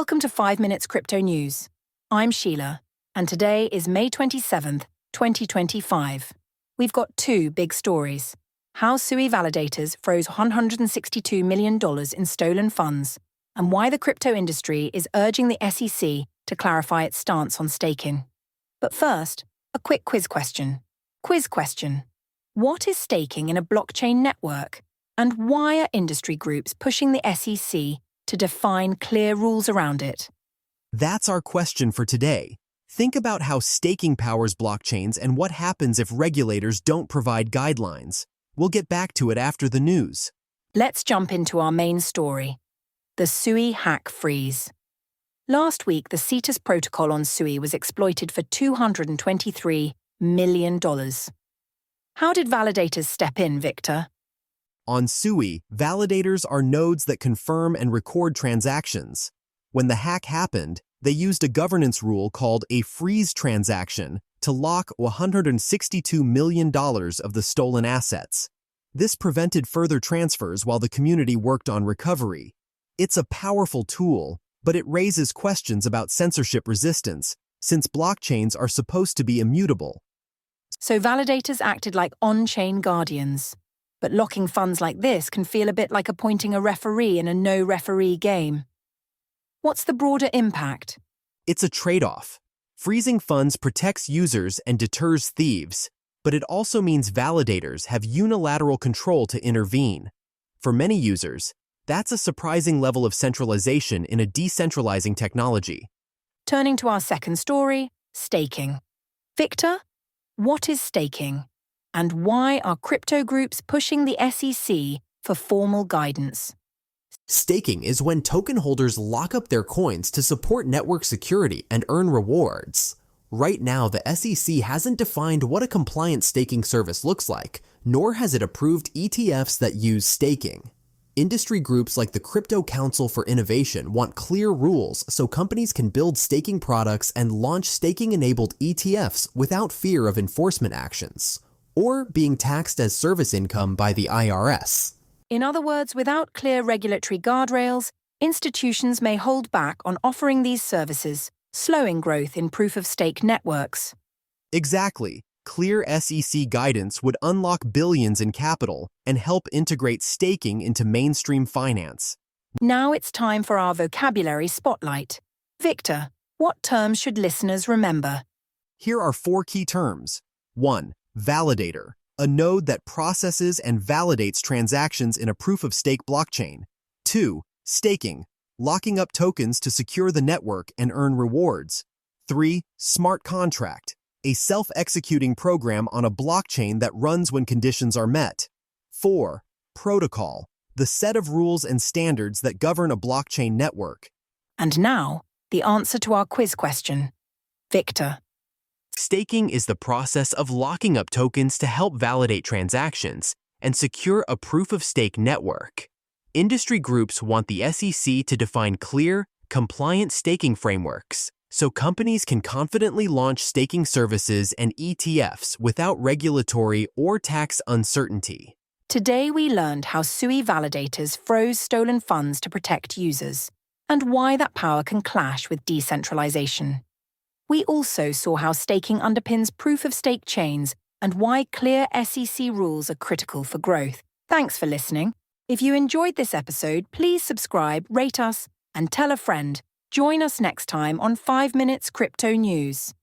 Welcome to 5 Minutes Crypto News. I'm Sheila, and today is May 27th, 2025. We've got two big stories. How SUI Validators froze $162 million in stolen funds, and why the crypto industry is urging the SEC to clarify its stance on staking. But first, a quick quiz question. Quiz question. What is staking in a blockchain network? And why are industry groups pushing the SEC to define clear rules around it? That's our question for today. Think about how staking powers blockchains and what happens if regulators don't provide guidelines. We'll get back to it after the news. Let's jump into our main story, the SUI hack freeze. Last week, the CETAS protocol on SUI was exploited for $223 million. How did validators step in, Victor? On SUI, validators are nodes that confirm and record transactions. When the hack happened, they used a governance rule called a freeze transaction to lock $162 million of the stolen assets. This prevented further transfers while the community worked on recovery. It's a powerful tool, but it raises questions about censorship resistance, since blockchains are supposed to be immutable. So validators acted like on-chain guardians. But locking funds like this can feel a bit like appointing a referee in a no-referee game. What's the broader impact? It's a trade-off. Freezing funds protects users and deters thieves, but it also means validators have unilateral control to intervene. For many users, that's a surprising level of centralization in a decentralizing technology. Turning to our second story, staking. Victor, what is staking? And why are crypto groups pushing the SEC for formal guidance? Staking is when token holders lock up their coins to support network security and earn rewards. Right now, the SEC hasn't defined what a compliant staking service looks like, nor has it approved ETFs that use staking. Industry groups like the Crypto Council for Innovation want clear rules so companies can build staking products and launch staking-enabled ETFs without fear of enforcement actions, or being taxed as service income by the IRS. In other words, without clear regulatory guardrails, institutions may hold back on offering these services, slowing growth in proof-of-stake networks. Exactly. Clear SEC guidance would unlock billions in capital and help integrate staking into mainstream finance. Now it's time for our vocabulary spotlight. Victor, what terms should listeners remember? Here are 4 key terms. 1. Validator, a node that processes and validates transactions in a proof-of-stake blockchain. 2. Staking, locking up tokens to secure the network and earn rewards. 3. Smart contract, a self-executing program on a blockchain that runs when conditions are met. 4. Protocol, the set of rules and standards that govern a blockchain network. And now, the answer to our quiz question. Victor. Staking is the process of locking up tokens to help validate transactions and secure a proof-of-stake network. Industry groups want the SEC to define clear, compliant staking frameworks so companies can confidently launch staking services and ETFs without regulatory or tax uncertainty. Today we learned how SUI validators froze stolen funds to protect users, and why that power can clash with decentralization. We also saw how staking underpins proof-of-stake chains and why clear SEC rules are critical for growth. Thanks for listening. If you enjoyed this episode, please subscribe, rate us, and tell a friend. Join us next time on 5 Minutes Crypto News.